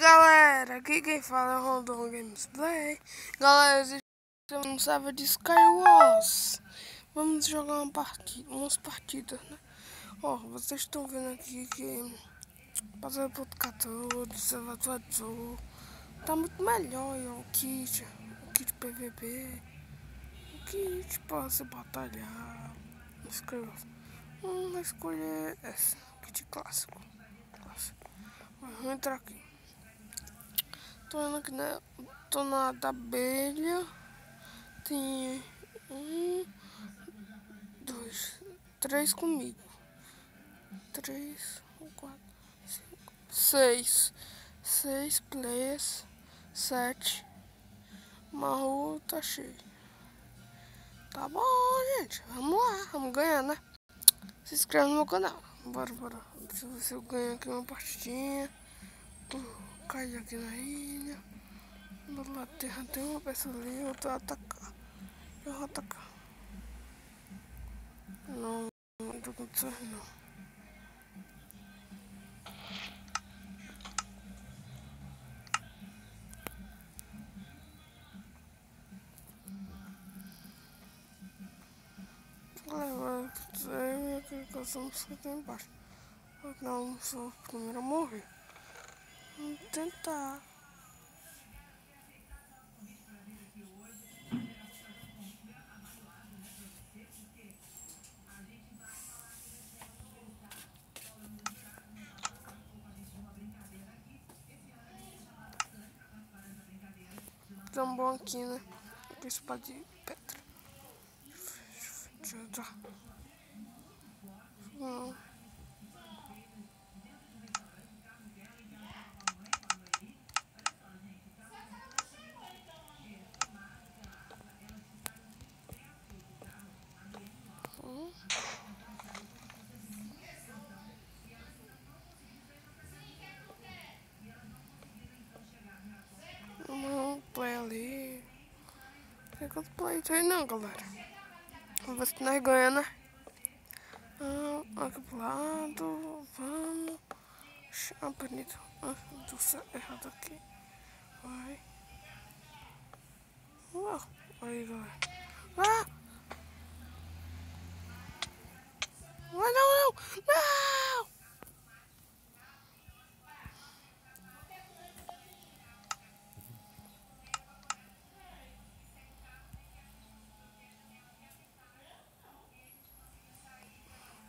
galera, aqui quem fala é o Rondon Gamesplay. Galera, estamos no server de Skywars. Vamos jogar umas partidas, né? Ó, vocês estão vendo aqui que passar por 14, servidor azul. Tá muito melhor, ó, o kit PVP, o kit pra se batalhar. Vamos escolher esse, kit clássico. Vamos entrar aqui. Tô vendo aqui, né? Tô na da abelha. Tem um, dois, três comigo. Três, quatro, cinco, seis. Seis players. Sete. Maru tá cheio. Tá bom, gente. Vamos lá. Vamos ganhar, né? Se inscreve no meu canal. Bora. Deixa eu ver se eu ganho aqui uma partidinha. Cair aqui na ilha. Do lado da terra tem uma pessoa ali. Eu tô atacar. Eu vou atacar. Não tô com sorte não. Levar aqui que eu aqui embaixo. Não sou o primeiro a morrer. Vamos tentar. Tão bom aqui, né? Aqui espada de pedra. Deixa eu entrar. Não. Não, play ali. Tem quanto play aí não, galera. Vamos ver se nós ganhamos, né? Aqui pro lado. Vamos. Ah, bonito. Do céu, errado aqui. Vai. Aí, galera. Ah! Não! Não!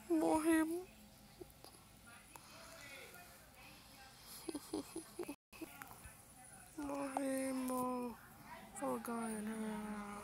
Morri. Morri. Oh, galera.